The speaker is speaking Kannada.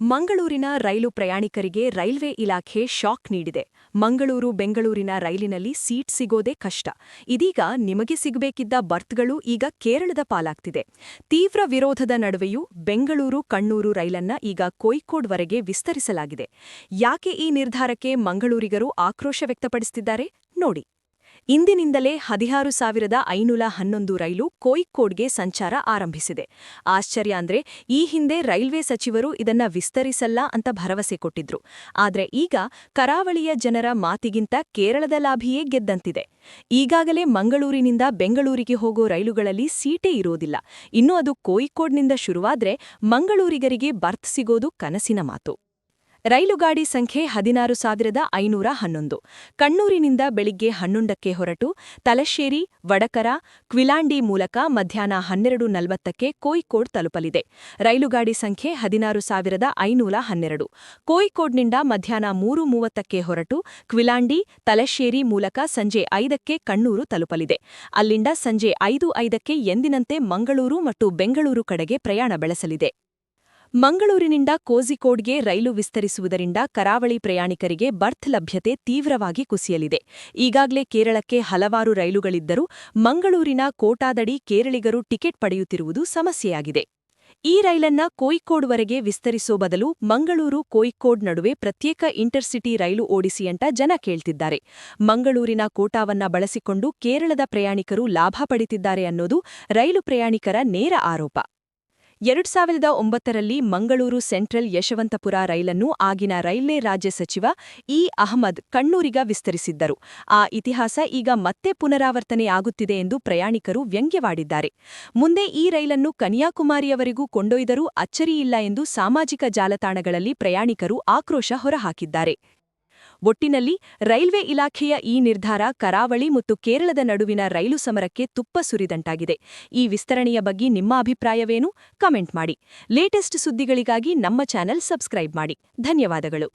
ಮಂಗಳೂರಿನ ರೈಲು ಪ್ರಯಾಣಿಕರಿಗೆ ರೈಲ್ವೆ ಇಲಾಖೆ ಶಾಕ್ ನೀಡಿದೆ. ಮಂಗಳೂರು-ಬೆಂಗಳೂರಿನ ರೈಲಿನಲ್ಲಿ ಸೀಟ್ ಸಿಗೋದೇ ಕಷ್ಟ. ಇದೀಗ ನಿಮಗೆ ಸಿಗಬೇಕಿದ್ದ ಬರ್ತ್ಗಳು ಈಗ ಕೇರಳದ ಪಾಲಾಗ್ತಿದೆ. ತೀವ್ರ ವಿರೋಧದ ನಡುವೆಯೂ ಬೆಂಗಳೂರು-ಕಣ್ಣೂರು ರೈಲನ್ನ ಈಗ ಕೋಯಿಕ್ಕೋಡ್ವರೆಗೆ ವಿಸ್ತರಿಸಲಾಗಿದೆ. ಯಾಕೆ ಈ ನಿರ್ಧಾರಕ್ಕೆ ಮಂಗಳೂರಿಗರು ಆಕ್ರೋಶ ವ್ಯಕ್ತಪಡಿಸುತ್ತಿದ್ದಾರೆ ನೋಡಿ. ಇಂದಿನಿಂದಲೇ 16,511 ರೈಲು ಕೋಯಿಕ್ಕೋಡ್ಗೆ ಸಂಚಾರ ಆರಂಭಿಸಿದೆ. ಆಶ್ಚರ್ಯ ಅಂದ್ರೆ ಈ ಹಿಂದೆ ರೈಲ್ವೆ ಸಚಿವರು ಇದನ್ನ ವಿಸ್ತರಿಸಲ್ಲ ಅಂತ ಭರವಸೆ ಕೊಟ್ಟಿದ್ರು. ಆದ್ರೆ ಈಗ ಕರಾವಳಿಯ ಜನರ ಮಾತಿಗಿಂತ ಕೇರಳದ ಲಾಭಿಯೇ ಗೆದ್ದಂತಿದೆ. ಈಗಾಗಲೇ ಮಂಗಳೂರಿನಿಂದ ಬೆಂಗಳೂರಿಗೆ ಹೋಗೋ ರೈಲುಗಳಲ್ಲಿ ಸೀಟೇ ಇರೋದಿಲ್ಲ. ಇನ್ನು ಅದು ಕೋಯಿಕ್ಕೋಡ್ನಿಂದ ಶುರುವಾದ್ರೆ ಮಂಗಳೂರಿಗರಿಗೆ ಬರ್ತ್ ಸಿಗೋದು ಕನಸಿನ ಮಾತು. ರೈಲುಗಾಡಿ ಸಂಖ್ಯೆ 16,511. ಕಣ್ಣೂರಿನಿಂದ ಬೆಳಿಗ್ಗೆ 11ಕ್ಕೆ ಹೊರಟು ತಲಶ್ಶೇರಿ, ವಡಕರ, ಕ್ವಿಲಾಂಡಿ ಮೂಲಕ ಮಧ್ಯಾಹ್ನ 12:40ಕ್ಕೆ ಕೋಯಿಕ್ಕೋಡ್ ತಲುಪಲಿದೆ. ರೈಲುಗಾಡಿ ಸಂಖ್ಯೆ 16,512. ಕೋಯಿಕ್ಕೋಡ್ನಿಂದ ಮಧ್ಯಾಹ್ನ 3:30ಕ್ಕೆ ಹೊರಟು ಕ್ವಿಲಾಂಡಿ, ತಲಶ್ಶೇರಿ ಮೂಲಕ ಸಂಜೆ 5ಕ್ಕೆ ಕಣ್ಣೂರು ತಲುಪಲಿದೆ. ಅಲ್ಲಿಂದ ಸಂಜೆ 5:05ಕ್ಕೆ ಎಂದಿನಂತೆ ಮಂಗಳೂರು ಮತ್ತು ಬೆಂಗಳೂರು ಕಡೆಗೆ ಪ್ರಯಾಣ ಬೆಳೆಸಲಿದೆ. ಮಂಗಳೂರಿನಿಂದ ಕೋಝಿಕೋಡ್ಗೆ ರೈಲು ವಿಸ್ತರಿಸುವುದರಿಂದ ಕರಾವಳಿ ಪ್ರಯಾಣಿಕರಿಗೆ ಬರ್ತ್ ಲಭ್ಯತೆ ತೀವ್ರವಾಗಿ ಕುಸಿಯಲಿದೆ. ಈಗಾಗಲೇ ಕೇರಳಕ್ಕೆ ಹಲವಾರು ರೈಲುಗಳಿದ್ದರೂ ಮಂಗಳೂರಿನ ಕೋಟಾದಡಿ ಕೇರಳಿಗರು ಟಿಕೆಟ್ ಪಡೆಯುತ್ತಿರುವುದು ಸಮಸ್ಯೆಯಾಗಿದೆ. ಈ ರೈಲನ್ನ ಕೋಯಿಕ್ಕೋಡ್ವರೆಗೆ ವಿಸ್ತರಿಸೋ ಬದಲು ಮಂಗಳೂರು-ಕೋಯಿಕ್ಕೋಡ್ ನಡುವೆ ಪ್ರತ್ಯೇಕ ಇಂಟರ್ಸಿಟಿ ರೈಲು ಓಡಿಸಿ ಅಂತ ಜನ ಕೇಳ್ತಿದ್ದಾರೆ. ಮಂಗಳೂರಿನ ಕೋಟಾವನ್ನ ಬಳಸಿಕೊಂಡು ಕೇರಳದ ಪ್ರಯಾಣಿಕರು ಲಾಭ ಪಡಿತಿದ್ದಾರೆ ಅನ್ನೋದು ರೈಲು ಪ್ರಯಾಣಿಕರ ನೇರ ಆರೋಪ. 2009ರಲ್ಲಿ ಮಂಗಳೂರು ಸೆಂಟ್ರಲ್ ಯಶವಂತಪುರ ರೈಲನ್ನು ಆಗಿನ ರೈಲ್ವೆ ರಾಜ್ಯ ಸಚಿವ ಇ. ಅಹಮದ್ ಕಣ್ಣೂರಿಗ ವಿಸ್ತರಿಸಿದ್ದರು. ಆ ಇತಿಹಾಸ ಈಗ ಮತ್ತೆ ಪುನರಾವರ್ತನೆಯಾಗುತ್ತಿದೆ ಎಂದು ಪ್ರಯಾಣಿಕರು ವ್ಯಂಗ್ಯವಾಡಿದ್ದಾರೆ. ಮುಂದೆ ಈ ರೈಲನ್ನು ಕನ್ಯಾಕುಮಾರಿಯವರೆಗೂ ಕೊಂಡೊಯ್ದರೂ ಅಚ್ಚರಿಯಿಲ್ಲ ಎಂದು ಸಾಮಾಜಿಕ ಜಾಲತಾಣಗಳಲ್ಲಿ ಪ್ರಯಾಣಿಕರು ಆಕ್ರೋಶ ಹೊರಹಾಕಿದ್ದಾರೆ. ಒಟ್ಟಿನಲ್ಲಿ ರೈಲ್ವೆ ಇಲಾಖೆಯ ಈ ನಿರ್ಧಾರ ಕರಾವಳಿ ಮತ್ತು ಕೇರಳದ ನಡುವಿನ ರೈಲು ಸಮರಕ್ಕೆ ತುಪ್ಪ ಸುರಿದಂತಾಗಿದೆ. ಈ ವಿಸ್ತರಣೆಯ ಬಗ್ಗೆ ನಿಮ್ಮ ಅಭಿಪ್ರಾಯವೇನು? ಕಮೆಂಟ್ ಮಾಡಿ. ಲೇಟೆಸ್ಟ್ ಸುದ್ದಿಗಳಿಗಾಗಿ ನಮ್ಮ ಚಾನೆಲ್ ಸಬ್ಸ್ಕ್ರೈಬ್ ಮಾಡಿ. ಧನ್ಯವಾದಗಳು.